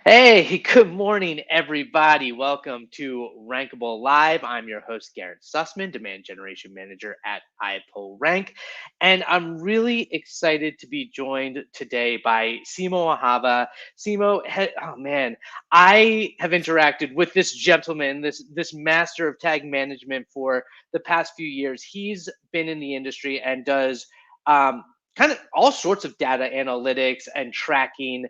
Hey, good morning, everybody. Welcome to Rankable Live. I'm your host, Garrett Sussman, Demand Generation Manager at iPullRank. And I'm really excited to be joined today by Simo Ahava. Oh man, I have interacted with this gentleman, this master of tag management for the past few years. He's been in the industry and does kind of all sorts of data analytics and tracking.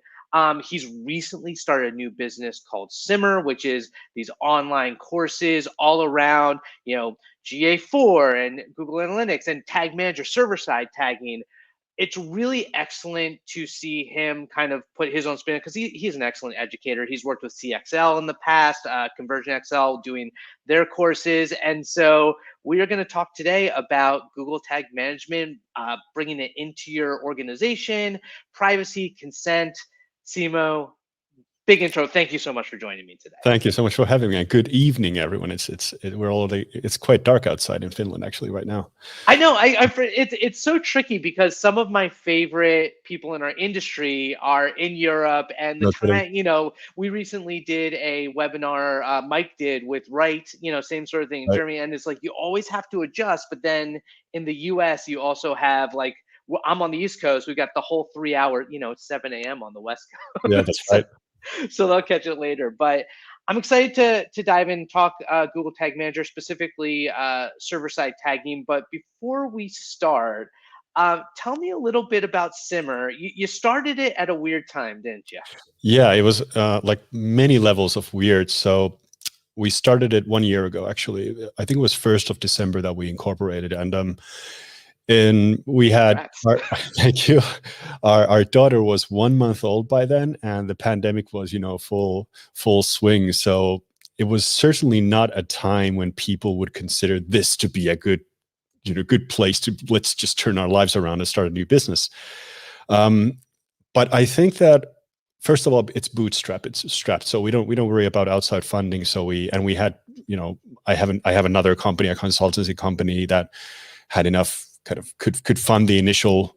He's recently started a new business called Simmer, which is these online courses all around, GA4 and Google Analytics and Tag Manager, server-side tagging. It's really excellent to see him kind of put his own spin because he's an excellent educator. He's worked with CXL in the past, Conversion XL doing their courses. And so we are going to talk today about Google Tag Management, bringing it into your organization, privacy, consent. Simo, big intro. Thank you so much for joining me today. Thank you so much for having me. And good evening, everyone. It's quite dark outside in Finland actually right now. I know. It's so tricky because some of my favorite people in our industry are in Europe, and we recently did a webinar. Mike did with Wright, same sort of thing in Germany, and it's like you always have to adjust. But then in the U.S., you also have like. Well, I'm on the East Coast. We got the whole 3 hour, it's 7 a.m. on the West Coast. Yeah, that's right. So they'll catch it later. But I'm excited to dive in and talk Google Tag Manager, specifically server-side tagging. But before we start, tell me a little bit about Simmer. You started it at a weird time, didn't you? Yeah, it was like many levels of weird. So we started it 1 year ago, actually. I think it was 1st of December that we incorporated. And we had thank you. Our daughter was 1 month old by then, and the pandemic was, full swing. So it was certainly not a time when people would consider this to be a good place to let's just turn our lives around and start a new business. But I think that first of all, it's bootstrap. It's strapped, so we don't worry about outside funding. So we had, I have another company, a consultancy company that had enough kind of could fund the initial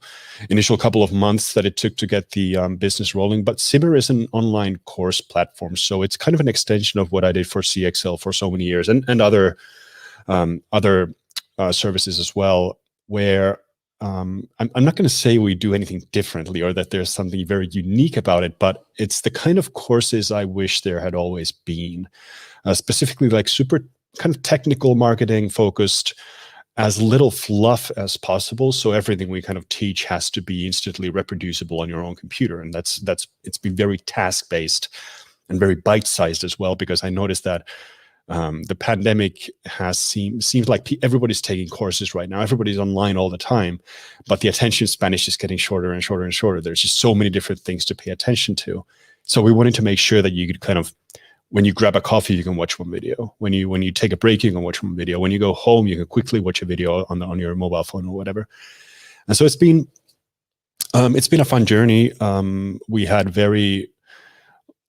couple of months that it took to get the business rolling. But Simmer is an online course platform, so it's kind of an extension of what I did for CXL for so many years, and other services as well. Where I'm not going to say we do anything differently or that there's something very unique about it, but it's the kind of courses I wish there had always been, specifically like super kind of technical marketing focused. As little fluff as possible, so everything we kind of teach has to be instantly reproducible on your own computer, and it's been very task-based and very bite-sized as well. Because I noticed that the pandemic seems like everybody's taking courses right now. Everybody's online all the time, but the attention span is just getting shorter and shorter and shorter. There's just so many different things to pay attention to. So we wanted to make sure that you could kind of, when you grab a coffee, you can watch one video. When you take a break, you can watch one video. When you go home, you can quickly watch a video on your mobile phone or whatever. And so it's been a fun journey. We had very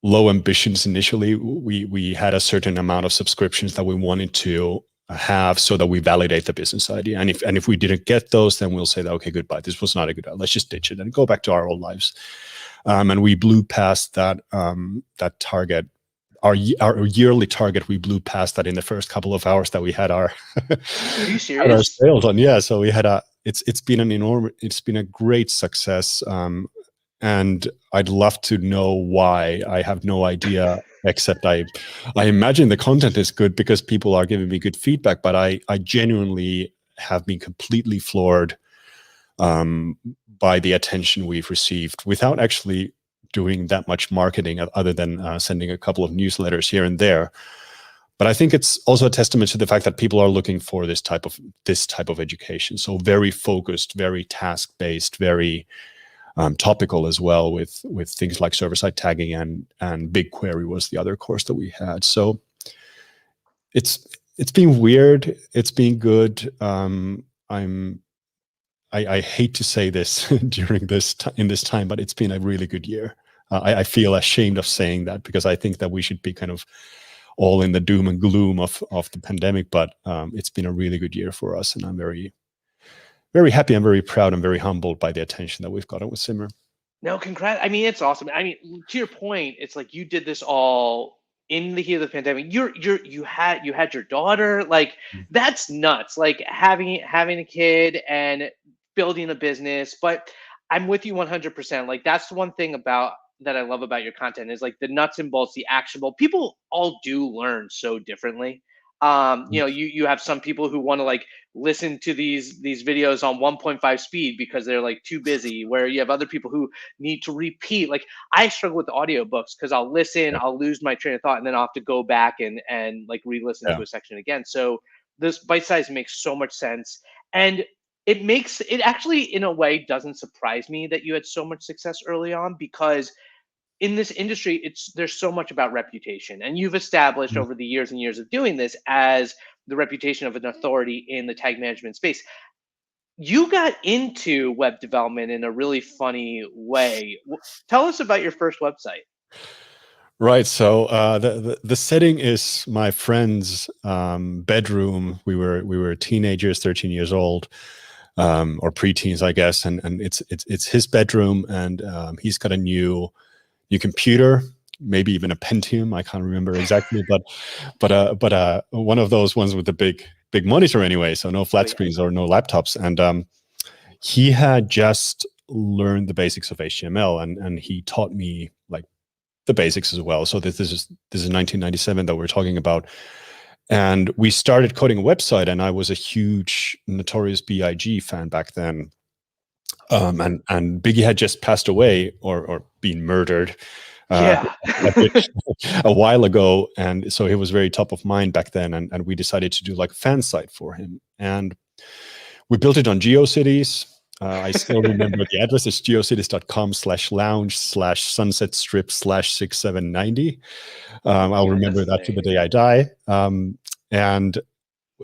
low ambitions initially. We had a certain amount of subscriptions that we wanted to have so that we validate the business idea. And if we didn't get those, then we'll say that, okay, goodbye. This was not a good idea. Let's just ditch it and go back to our old lives. And we blew past that target. Our yearly target, we blew past that in the first couple of hours that we had our Are you serious? our sales on. Yeah, so we had it's been a great success, and I'd love to know why. I have no idea, except I imagine the content is good because people are giving me good feedback, but I genuinely have been completely floored by the attention we've received without actually doing that much marketing other than sending a couple of newsletters here and there. But I think it's also a testament to the fact that people are looking for this type of education. So very focused, very task-based, very topical as well, with things like server-side tagging and BigQuery was the other course that we had. So it's been weird. It's been good. I hate to say this during in this time, but it's been a really good year. I feel ashamed of saying that because I think that we should be kind of all in the doom and gloom of the pandemic, but it's been a really good year for us, and I'm very, very happy. I'm very proud. I'm very humbled by the attention that we've gotten with Simmer. No, congrats. I mean, it's awesome. I mean, to your point, it's like you did this all in the heat of the pandemic. You had your daughter. Like that's nuts. Like having a kid and building a business. But I'm with you 100%. Like that's the one thing about that I love about your content is like the nuts and bolts, the actionable. People all do learn so differently. You have some people who want to like listen to these videos on 1.5 speed because they're like too busy, where you have other people who need to repeat. Like I struggle with audiobooks because I'll listen, Yeah, I'll lose my train of thought, and then I'll have to go back and like re-listen yeah. to a section again. So this bite size makes so much sense. And it actually in a way doesn't surprise me that you had so much success early on, because in this industry there's so much about reputation, and you've established over the years and years of doing this as the reputation of an authority in the tag management space. You got into web development in a really funny way. Tell us about your first website. Right. So the setting is my friend's bedroom. We were teenagers, 13 years old, or preteens, I guess, and it's his bedroom, and he's got a new computer, maybe even a Pentium. I can't remember exactly, but one of those ones with the big monitor anyway. So no Oh flat yeah. screens or no laptops, and he had just learned the basics of HTML, and he taught me like the basics as well. So this is 1997 that we're talking about, and we started coding a website. And I was a huge Notorious B.I.G. fan back then, and Biggie had just passed away or been murdered uh, Yeah. a while ago, and so he was very top of mind back then. And we decided to do like a fan site for him, and we built it on GeoCities. I still remember the address is geocities.com/lounge/sunsetstrip/6790. I'll Yeah, that's remember that to the day hilarious. I die. And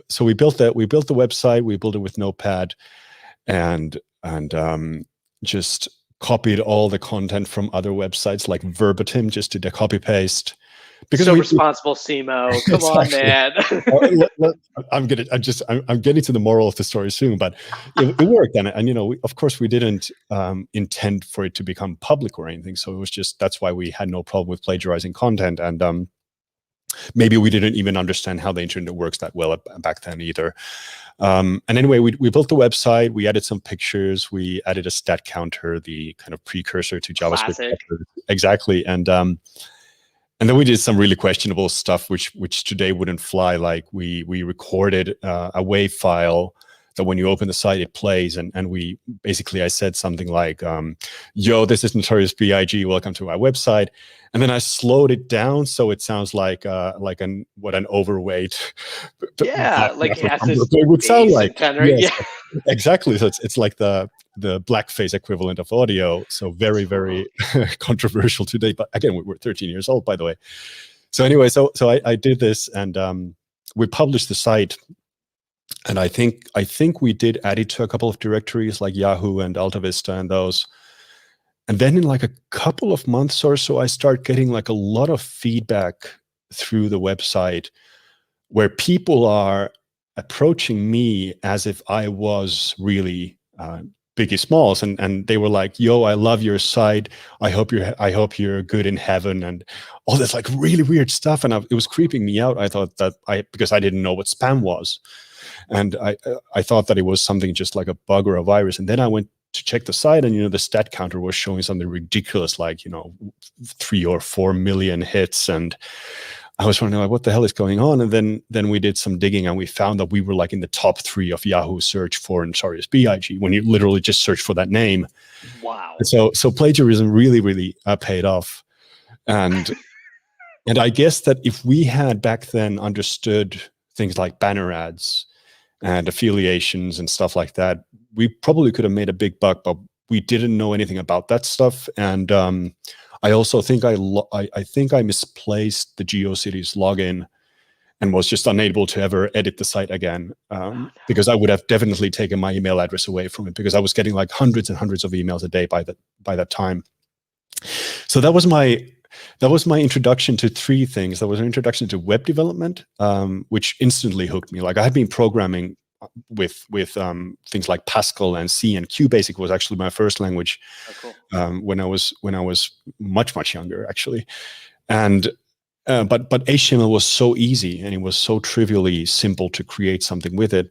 so we built that. We built the website. We built it with Notepad, and just copied all the content from other websites like verbatim, just did a copy paste because So we responsible, Simo. Come on, exactly. man. I'm getting to the moral of the story soon, but it worked, and of course we didn't intend for it to become public or anything. So it was just that's why we had no problem with plagiarizing content, and maybe we didn't even understand how the internet works that well back then either. And anyway, we built the website. We added some pictures. We added a stat counter, the kind of precursor to JavaScript. Classic. Exactly, and then we did some really questionable stuff, which today wouldn't fly. Like we recorded a WAV file that when you open the site, it plays. And we basically, I said something like, yo, this is Notorious B.I.G. Welcome to my website. And then I slowed it down so it sounds like an overweight Yeah, like it has this it would sound bass like. and tenor. Yes, Yeah. exactly. So it's like the blackface equivalent of audio. So very, very controversial today. But again, we were 13 years old, by the way. So anyway, so I did this, and we published the site. And I think we did add it to a couple of directories like Yahoo and Alta Vista and those. And then in like a couple of months or so, I start getting like a lot of feedback through the website where people are approaching me as if I was really Biggie Smalls, and they were like, "Yo, I love your site. I hope you're good in heaven," and all this like really weird stuff. And it was creeping me out. I thought that because I didn't know what spam was, and I thought that it was something just like a bug or a virus. And then I went to check the site, and the stat counter was showing something ridiculous, like 3 or 4 million hits, and I was wondering like, what the hell is going on? And then we did some digging, and we found that we were like in the top 3 of Yahoo search for Notorious B.I.G. when you literally just search for that name. Wow. And so plagiarism really, really paid off. And I guess that if we had back then understood things like banner ads and affiliations and stuff like that, we probably could have made a big buck, but we didn't know anything about that stuff. And I also think I think I misplaced the GeoCities login and was just unable to ever edit the site again, Oh, no. because I would have definitely taken my email address away from it, because I was getting like hundreds and hundreds of emails a day by that time. So that was my introduction to 3 things. That was an introduction to web development, which instantly hooked me. Like I had been programming with things like Pascal and C, and QBasic was actually my first language. Oh, cool. When I was much younger, actually. And but HTML was so easy, and it was so trivially simple to create something with it.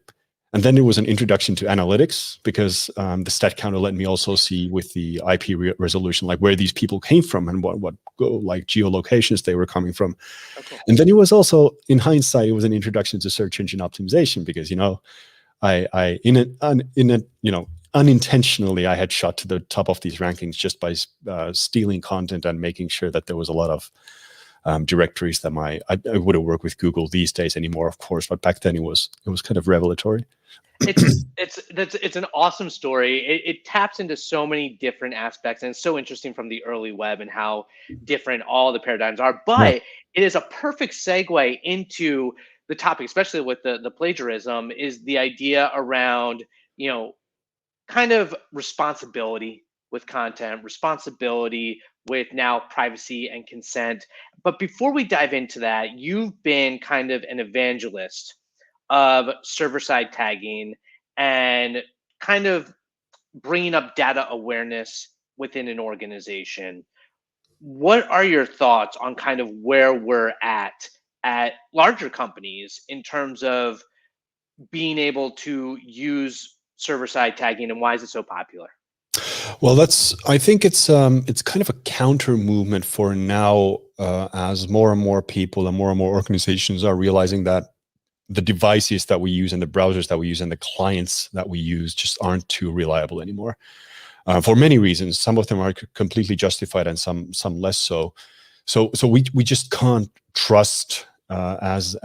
And then it was an introduction to analytics, because the stat counter let me also see with the IP resolution, like where these people came from and what like geolocations they were coming from. Oh, cool. And then it was also, in hindsight, it was an introduction to search engine optimization, because I unintentionally I had shot to the top of these rankings just by stealing content and making sure that there was a lot of directories that I wouldn't work with Google these days anymore, of course, but back then it was kind of revelatory. It's an awesome story. It taps into so many different aspects, and it's so interesting from the early web and how different all the paradigms are. But it is a perfect segue into the topic, especially with the plagiarism, is the idea around, kind of responsibility with content, responsibility with now privacy and consent. But before we dive into that, you've been kind of an evangelist of server-side tagging and kind of bringing up data awareness within an organization. What are your thoughts on kind of where we're at larger companies in terms of being able to use server-side tagging, and why is it so popular? Well, I think it's kind of a counter movement for now, as more and more people and more organizations are realizing that the devices that we use and the browsers that we use and the clients that we use just aren't too reliable anymore, for many reasons. Some of them are completely justified, and some less so. So we just can't trust, as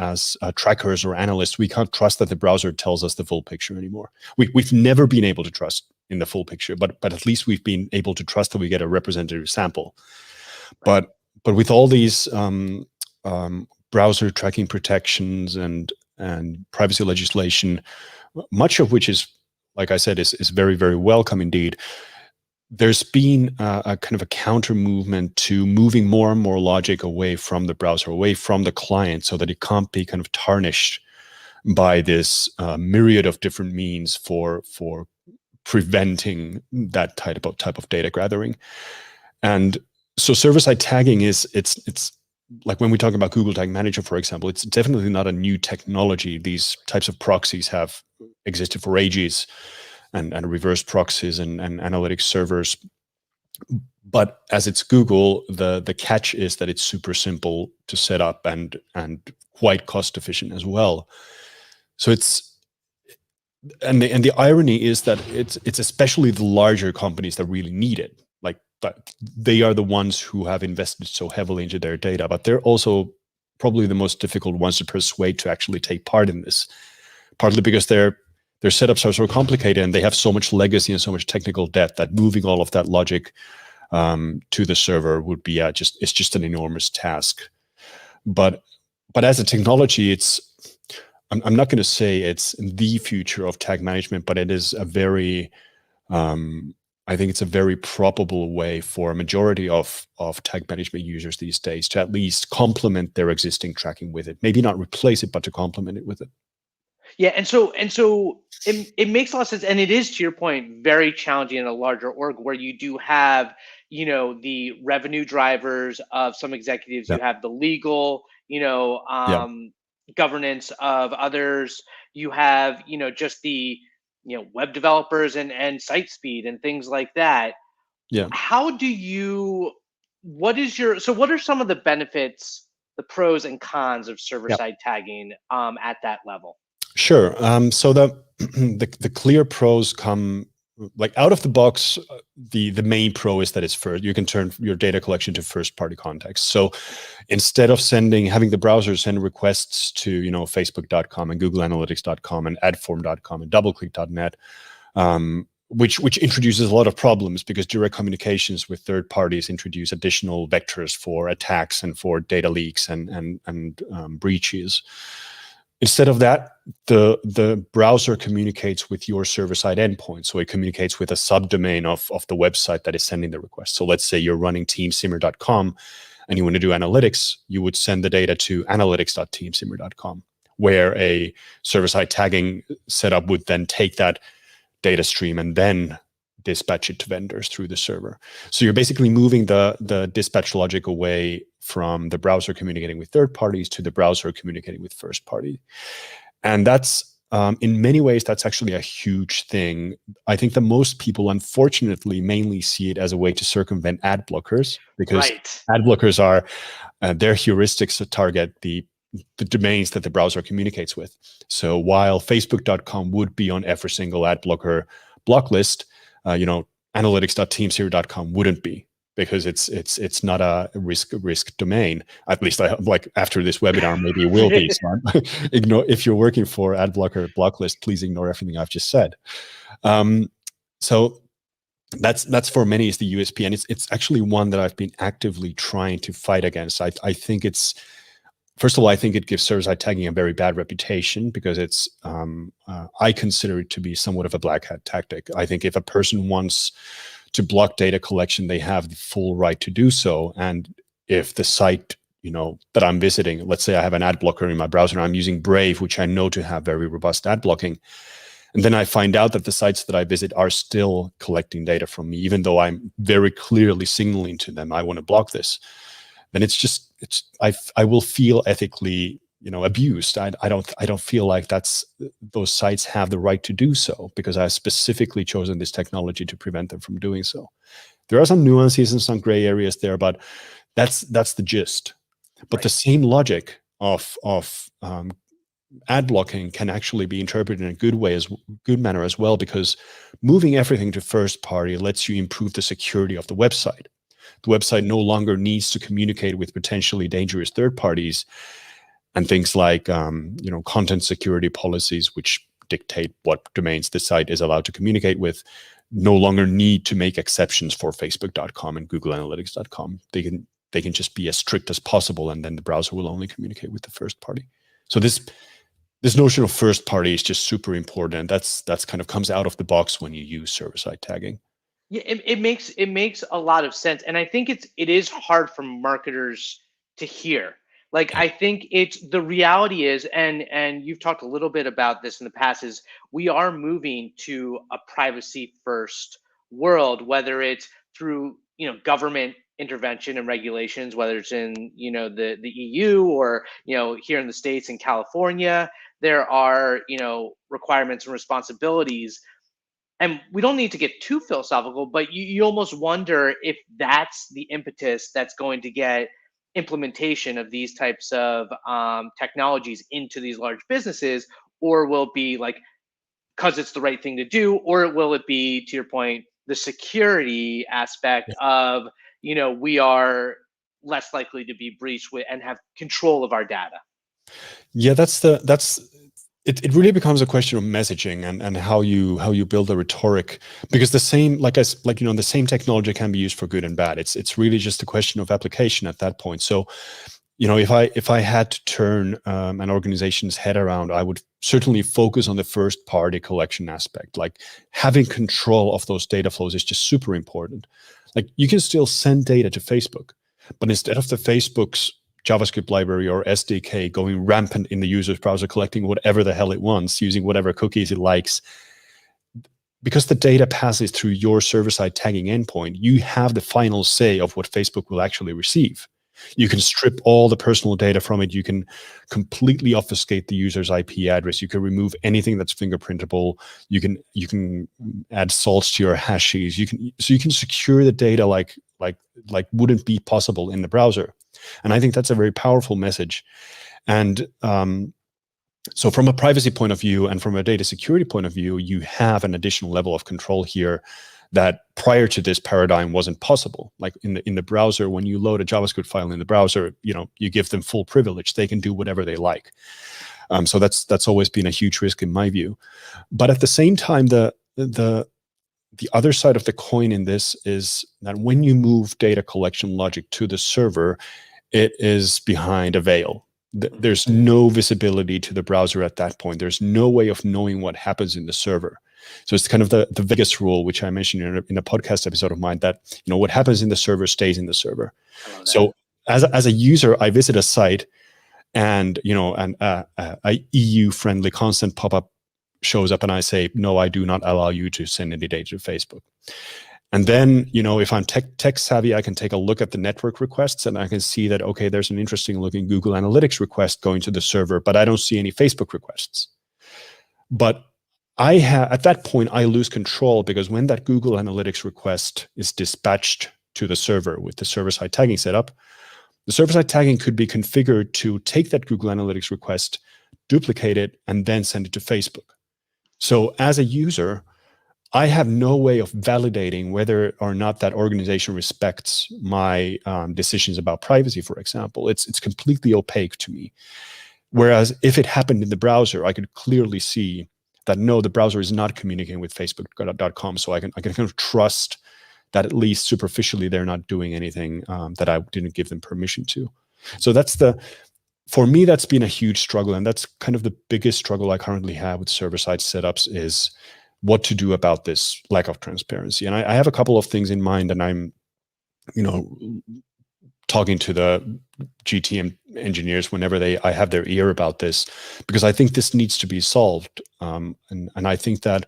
trackers or analysts, we can't trust that the browser tells us the full picture anymore. We've never been able to trust in the full picture, but at least we've been able to trust that we get a representative sample. But with all these browser tracking protections and privacy legislation, much of which is, like I said, is very, very welcome indeed, there's been a kind of a counter movement to moving more and more logic away from the browser, away from the client, so that it can't be kind of tarnished by this myriad of different means for preventing that type of data gathering. And so server-side tagging it's like, when we talk about Google Tag Manager, for example, it's definitely not a new technology. These types of proxies have existed for ages, and reverse proxies and analytics servers. But as it's Google, the catch is that it's super simple to set up and quite cost efficient as well. So the irony is that it's especially the larger companies that really need it. Like, but they are the ones who have invested so heavily into their data, but they're also probably the most difficult ones to persuade to actually take part in this, partly because their setups are so complicated and they have so much legacy and so much technical debt that moving all of that logic to the server would be it's just an enormous task. But as a technology, I'm not going to say it's the future of tag management, but it is a very I think it's a very probable way for a majority of tag management users these days to at least complement their existing tracking with it. Maybe not replace it, but to complement it with it. Yeah, and so it makes a lot of sense, and it is, to your point, very challenging in a larger org where you do have, the revenue drivers of some executives, Yeah. you have the legal, governance of others, you have, just the, web developers and site speed and things like that. Yeah. What are some of the benefits, the pros and cons of server-side tagging at that level? Sure. So the clear pros come, like, out of the box. The main pro is that it's first. You can turn your data collection to first party context. So instead of having the browser send requests to Facebook.com and GoogleAnalytics.com and AdForm.com and DoubleClick.net, which introduces a lot of problems, because direct communications with third parties introduce additional vectors for attacks and for data leaks and breaches. Instead of that, the browser communicates with your server-side endpoint. So it communicates with a subdomain of the website that is sending the request. So let's say you're running teamsimmer.com and you want to do analytics, you would send the data to analytics.teamsimmer.com. where a server-side tagging setup would then take that data stream and then dispatch it to vendors through the server. So you're basically moving the dispatch logic away from the browser communicating with third parties to the browser communicating with first party. And that's, in many ways, that's actually a huge thing. I think that most people, unfortunately, mainly see it as a way to circumvent ad blockers, because Right. ad blockers are, their heuristics to target the domains that the browser communicates with. So while Facebook.com would be on every single ad blocker block list, analytics.teamzero.com wouldn't be, because it's not a risk domain. At least I like after this webinar, maybe it will be. So ignore, if you're working for ad blocker block list, please ignore everything I've just said. So that's for many is the USP, and it's actually one that I've been actively trying to fight against. I think it's, first of all, I think it gives server-side tagging a very bad reputation, because it's, I consider it to be somewhat of a black hat tactic. I think if a person wants to block data collection, they have the full right to do so. And if the site, that I'm visiting, let's say I have an ad blocker in my browser, I'm using Brave, which I know to have very robust ad blocking, and then I find out that the sites that I visit are still collecting data from me, even though I'm very clearly signaling to them, I want to block this, then I will feel ethically, abused. I don't feel like those sites have the right to do so, because I've specifically chosen this technology to prevent them from doing so. There are some nuances and some gray areas there, but that's the gist. But Right. the same logic of ad blocking can actually be interpreted in a good manner as well, because moving everything to first party lets you improve the security of the website. The website no longer needs to communicate with potentially dangerous third parties, and things like content security policies, which dictate what domains the site is allowed to communicate with, no longer need to make exceptions for Facebook.com and Google Analytics.com. They can just be as strict as possible, and then the browser will only communicate with the first party. So this notion of first party is just super important. That's kind of comes out of the box when you use server-side tagging. Yeah, it makes a lot of sense, and I think it is hard for marketers to hear. Like, I think it's, the reality is, and you've talked a little bit about this in the past, is we are moving to a privacy first world, whether it's through government intervention and regulations, whether it's in the EU, or here in the States, in California, there are requirements and responsibilities. And we don't need to get too philosophical, but you almost wonder if that's the impetus that's going to get implementation of these types of technologies into these large businesses, or will it be like, because it's the right thing to do, or will it be, to your point, the security aspect of, we are less likely to be breached with and have control of our data? Yeah, it really becomes a question of messaging and how you build a rhetoric, because the same, the same technology can be used for good and bad. It's really just a question of application at that point. So, if I had to turn an organization's head around, I would certainly focus on the first party collection aspect. Like, having control of those data flows is just super important. Like, you can still send data to Facebook, but instead of the Facebook's JavaScript library or SDK going rampant in the user's browser, collecting whatever the hell it wants, using whatever cookies it likes, because the data passes through your server-side tagging endpoint, you have the final say of what Facebook will actually receive. You can strip all the personal data from it. You can completely obfuscate the user's IP address. You can remove anything that's fingerprintable. You can add salts to your hashes. You can secure the data like wouldn't be possible in the browser. And I think that's a very powerful message. And so from a privacy point of view and from a data security point of view, you have an additional level of control here that prior to this paradigm wasn't possible. Like in the browser, when you load a JavaScript file in the browser, you give them full privilege. They can do whatever they like. So that's always been a huge risk in my view. But at the same time, the other side of the coin in this is that when you move data collection logic to the server, it is behind a veil. There's no visibility to the browser at that point. There's no way of knowing what happens in the server. So it's kind of the Vegas rule, which I mentioned in a podcast episode of mine, that what happens in the server stays in the server. So as a user, I visit a site, and a EU-friendly consent pop-up shows up, and I say, no, I do not allow you to send any data to Facebook. And then, if I'm tech savvy, I can take a look at the network requests, and I can see that, okay, there's an interesting looking Google Analytics request going to the server, but I don't see any Facebook requests. But at that point, I lose control, because when that Google Analytics request is dispatched to the server with the server-side tagging setup, the server-side tagging could be configured to take that Google Analytics request, duplicate it, and then send it to Facebook. So as a user, I have no way of validating whether or not that organization respects my decisions about privacy, for example. It's completely opaque to me. Whereas if it happened in the browser, I could clearly see that, no, the browser is not communicating with Facebook.com. So I can kind of trust that at least superficially they're not doing anything that I didn't give them permission to. So for me, that's been a huge struggle. And that's kind of the biggest struggle I currently have with server-side setups, is what to do about this lack of transparency. And I have a couple of things in mind, and I'm, talking to the GTM engineers whenever I have their ear about this, because I think this needs to be solved. And I think that,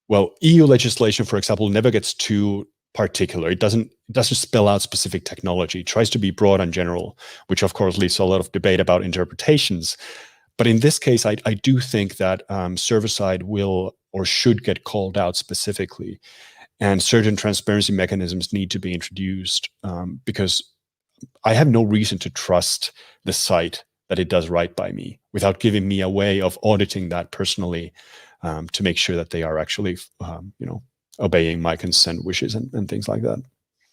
well, EU legislation, for example, never gets too particular. It doesn't spell out specific technology. It tries to be broad and general, which of course leads to a lot of debate about interpretations. But in this case, I do think that server-side will or should get called out specifically, and certain transparency mechanisms need to be introduced, because I have no reason to trust the site that it does right by me without giving me a way of auditing that personally, to make sure that they are actually, obeying my consent wishes and things like that.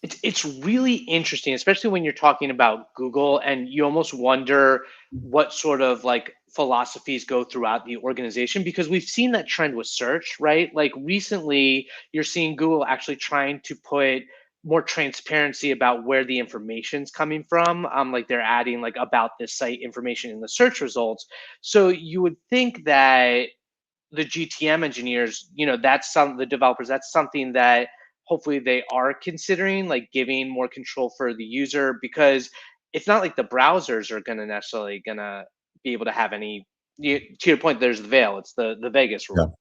It's really interesting, especially when you're talking about Google, and you almost wonder what sort of like philosophies go throughout the organization, because we've seen that trend with search, right? Like recently, you're seeing Google actually trying to put more transparency about where the information's coming from. Like they're adding like about this site information in the search results. So you would think that the GTM engineers, the developers, that's something that hopefully they are considering, like giving more control for the user, because it's not like the browsers are necessarily gonna be able to have any. To your point, there's the veil. It's the Vegas rule.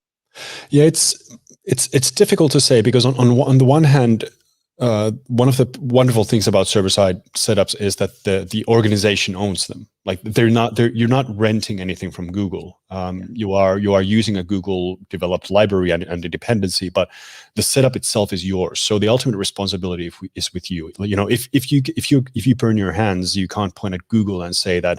Yeah, it's difficult to say, because on the one hand, one of the wonderful things about server-side setups is that the organization owns them. Like you're not renting anything from Google. You are using a Google developed library and a dependency, but the setup itself is yours. So the ultimate responsibility is with you. If you burn your hands, you can't point at Google and say that,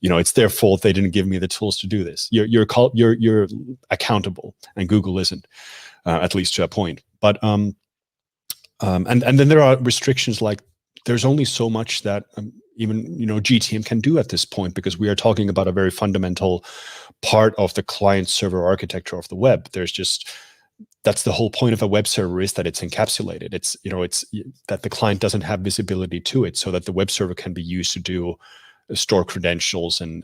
it's their fault, they didn't give me the tools to do this. You're accountable, and Google isn't, at least to a point. But and then there are restrictions, like there's only so much that even GTM can do at this point, because we are talking about a very fundamental part of the client server architecture of the web. That's the whole point of a web server, is that it's encapsulated. It's that the client doesn't have visibility to it, so that the web server can be used to store credentials and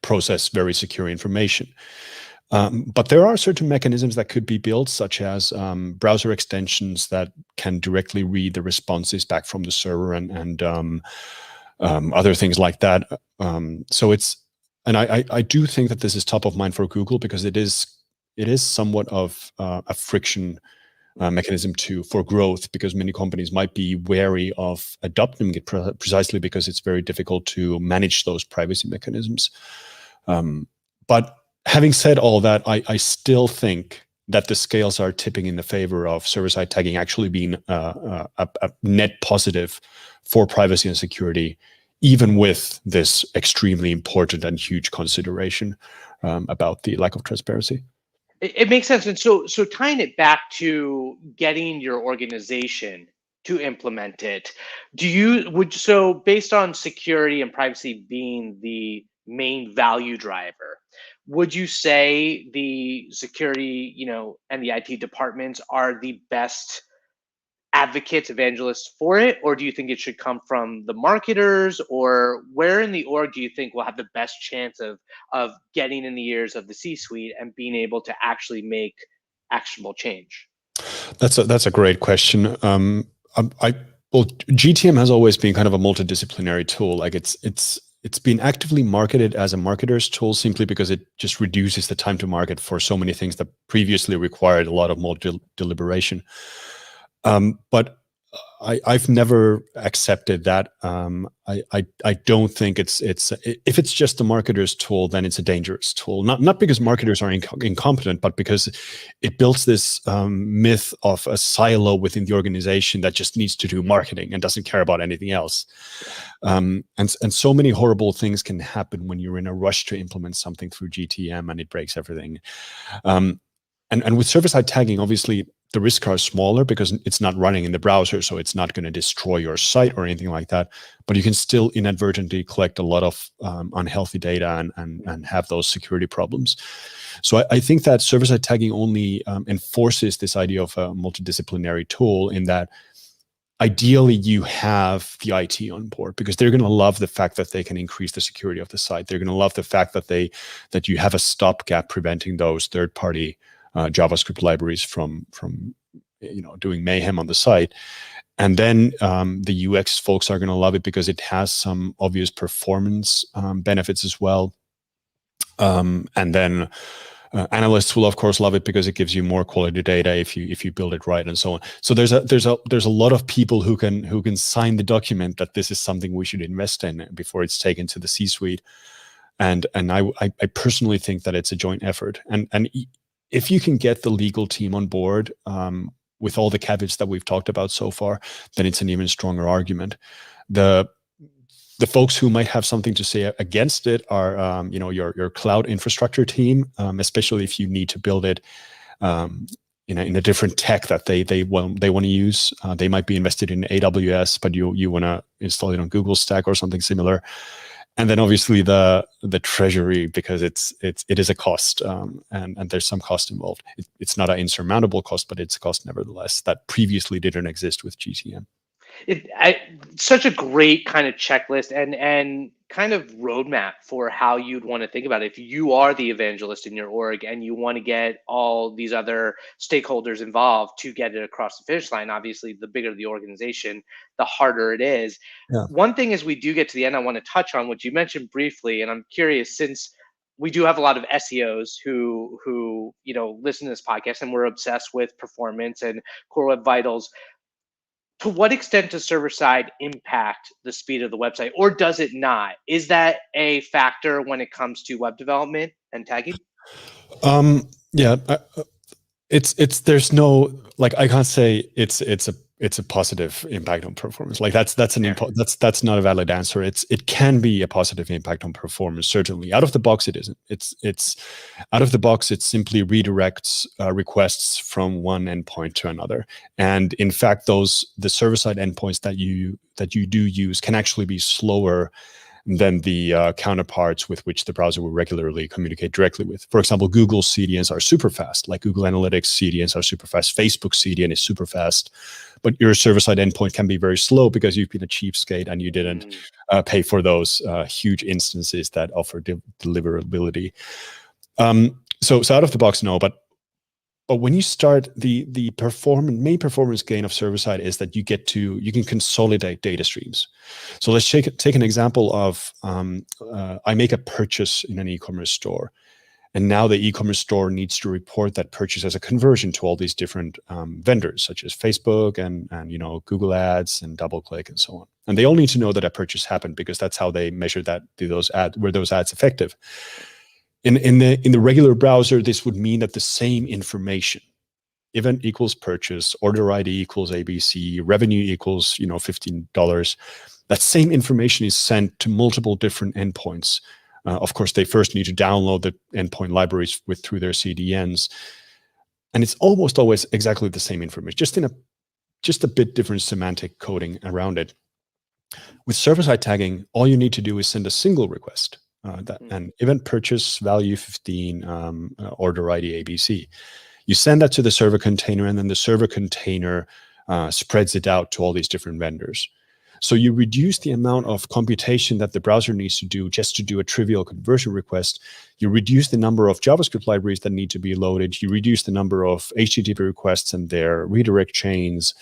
process very secure information. But there are certain mechanisms that could be built, such as browser extensions that can directly read the responses back from the server, and other things like that. I do think that this is top of mind for Google, because it is somewhat of a friction mechanism for growth, because many companies might be wary of adopting it precisely because it's very difficult to manage those privacy mechanisms. But having said all that, I still think that the scales are tipping in the favor of server-side tagging actually being a net positive for privacy and security, even with this extremely important and huge consideration about the lack of transparency. It makes sense. And so tying it back to getting your organization to implement it, so based on security and privacy being the main value driver, would you say the security, and the IT departments are the best advocates, evangelists for it? Or do you think it should come from the marketers? Or where in the org do you think will have the best chance of getting in the ears of the C-suite and being able to actually make actionable change? That's a great question. Well, GTM has always been kind of a multidisciplinary tool. Like it's been actively marketed as a marketer's tool simply because it just reduces the time to market for so many things that previously required a lot of more deliberation. But I've never accepted that. I don't think it's if it's just a marketer's tool, then it's a dangerous tool. Not because marketers are incompetent, but because it builds this myth of a silo within the organization that just needs to do marketing and doesn't care about anything else. And so many horrible things can happen when you're in a rush to implement something through GTM and it breaks everything. And with server-side tagging, obviously, the risks are smaller because it's not running in the browser, so it's not going to destroy your site or anything like that. But you can still inadvertently collect a lot of unhealthy data and have those security problems. So I think that server-side tagging only enforces this idea of a multidisciplinary tool, in that ideally you have the IT on board, because they're going to love the fact that they can increase the security of the site. They're going to love the fact that you have a stopgap preventing those third-party JavaScript libraries from doing mayhem on the site. And then the UX folks are going to love it because it has some obvious performance benefits as well. And then analysts will of course love it because it gives you more quality data if you build it right, and so on. So there's a lot of people who can sign the document that this is something we should invest in before it's taken to the C-suite. And I personally think that it's a joint effort. And if you can get the legal team on board with all the caveats that we've talked about so far, then it's an even stronger argument. The folks who might have something to say against it are, your cloud infrastructure team, especially if you need to build it in a different tech that they want to use. They might be invested in AWS, but you want to install it on Google Stack or something similar. And then obviously the treasury, because it is a cost, and there's some cost involved. It's not an insurmountable cost, but it's a cost nevertheless that previously didn't exist with GTM. Such a great kind of checklist and kind of roadmap for how you'd want to think about it. If you are the evangelist in your org and you want to get all these other stakeholders involved to get it across the finish line, obviously the bigger the organization, the harder it is. Yeah. One thing as we do get to the end, I want to touch on what you mentioned briefly, and I'm curious, since we do have a lot of SEOs who listen to this podcast, and we're obsessed with performance and Core Web Vitals. To what extent does server-side impact the speed of the website, or does it not? Is that a factor when it comes to web development and tagging? Yeah, it's there's no, like, I can't say it's a positive impact on performance. Like that's not a valid answer. It can be a positive impact on performance, certainly. Out of the box, it isn't. It's out of the box, it simply redirects requests from one endpoint to another. And in fact, the server-side endpoints that you do use can actually be slower than the counterparts with which the browser will regularly communicate directly with. For example, Google CDNs are super fast, like Google Analytics CDNs are super fast. Facebook CDN is super fast, but your server-side endpoint can be very slow because you've been a cheapskate and you didn't pay for those huge instances that offer deliverability. So out of the box, no, but when you start, the main performance gain of server-side is that you can consolidate data streams. So let's take an example of I make a purchase in an e-commerce store, and now the e-commerce store needs to report that purchase as a conversion to all these different vendors, such as Facebook and Google Ads and DoubleClick and so on. And they all need to know that a purchase happened because that's how they measure that those ads effective. In the regular browser, this would mean that the same information, event equals purchase, order ID equals ABC, revenue equals $15, that same information is sent to multiple different endpoints. Of course, they first need to download the endpoint libraries through their CDNs, and it's almost always exactly the same information, just a bit different semantic coding around it. With server-side tagging, all you need to do is send a single request. An event purchase value 15, order ID ABC. You send that to the server container, and then the server container spreads it out to all these different vendors. So you reduce the amount of computation that the browser needs to do just to do a trivial conversion request. You reduce the number of JavaScript libraries that need to be loaded. You reduce the number of HTTP requests and their redirect chains.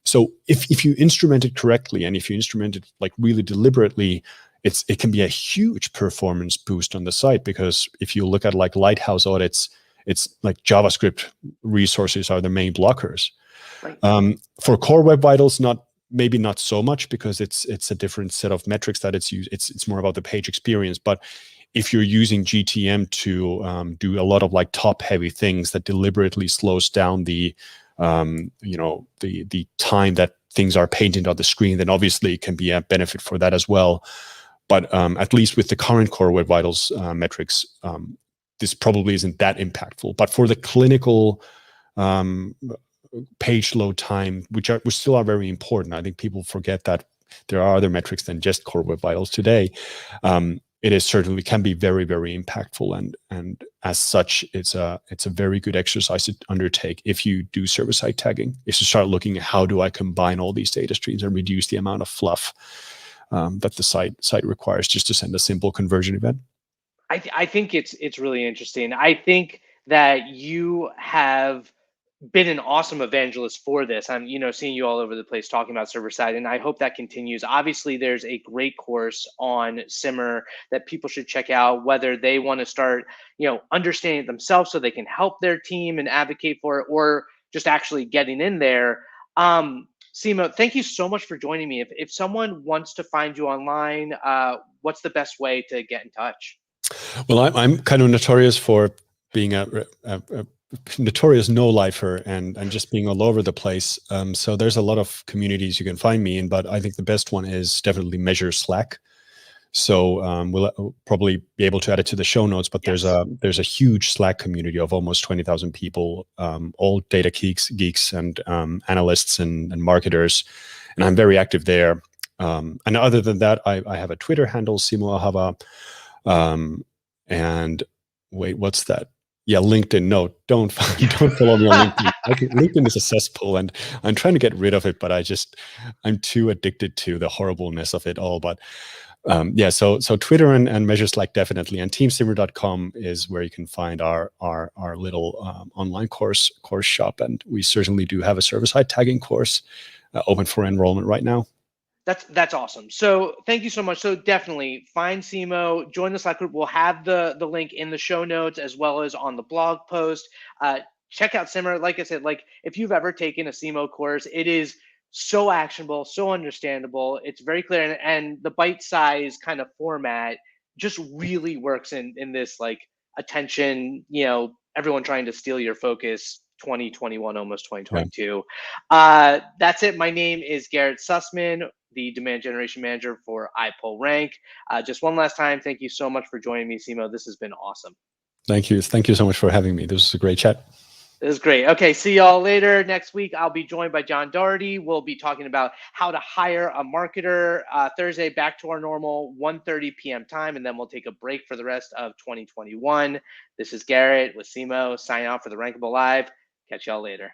So if you instrument it correctly, and if you instrument it like really deliberately, it can be a huge performance boost on the site. Because if you look at like Lighthouse audits, it's like JavaScript resources are the main blockers. Right. For Core Web Vitals, maybe not so much, because it's a different set of metrics that it's used. It's more about the page experience. But if you're using GTM to do a lot of like top heavy things that deliberately slows down the the time that things are painted on the screen, then obviously it can be a benefit for that as well. But at least with the current Core Web Vitals metrics, this probably isn't that impactful. But for the clinical page load time, which still are very important, I think people forget that there are other metrics than just Core Web Vitals today. It is certainly can be very, very impactful, and as such, it's a very good exercise to undertake if you do server-side tagging. Is to start looking at how do I combine all these data streams and reduce the amount of fluff that the site requires just to send a simple conversion event. I think it's really interesting. I think that you have been an awesome evangelist for this. I'm, seeing you all over the place talking about server side, and I hope that continues. Obviously, there's a great course on Simmer that people should check out, whether they want to start, understanding it themselves so they can help their team and advocate for it, or just actually getting in there. Simo, thank you so much for joining me. If someone wants to find you online, what's the best way to get in touch? Well, I'm kind of notorious for being a notorious no-lifer and just being all over the place. So there's a lot of communities you can find me in, but I think the best one is definitely Measure Slack. So we'll probably be able to add it to the show notes, but Yes. there's a huge Slack community of almost 20,000 people, all data geeks and analysts and marketers, and I'm very active there. And other than that, I have a Twitter handle, Simo Ahava. And wait, what's that? Yeah, LinkedIn. No, don't follow me on LinkedIn. LinkedIn is a cesspool, and I'm trying to get rid of it, but I'm too addicted to the horribleness of it all. But yeah, so Twitter and Measure Slack definitely, and teamsimmer.com is where you can find our little online course shop, and we certainly do have a server-side tagging course open for enrollment right now. That's awesome. So thank you so much. So definitely find Simo, join the Slack group. We'll have the link in the show notes as well as on the blog post. Check out Simmer. Like I said, like if you've ever taken a Simo course, it is so actionable, so understandable. It's very clear, and the bite size kind of format just really works in this like attention. Everyone trying to steal your focus. 2021, almost 2022. Yeah. That's it. My name is Garrett Sussman, the demand generation manager for iPullRank. Just one last time, thank you so much for joining me, Simo. This has been awesome. Thank you. Thank you so much for having me. This was a great chat. It was great. Okay, see y'all later. Next week, I'll be joined by John Doherty. We'll be talking about how to hire a marketer. Thursday, back to our normal 1:30 p.m. time, and then we'll take a break for the rest of 2021. This is Garrett with Simo, signing off for the Rankable Live. Catch y'all later.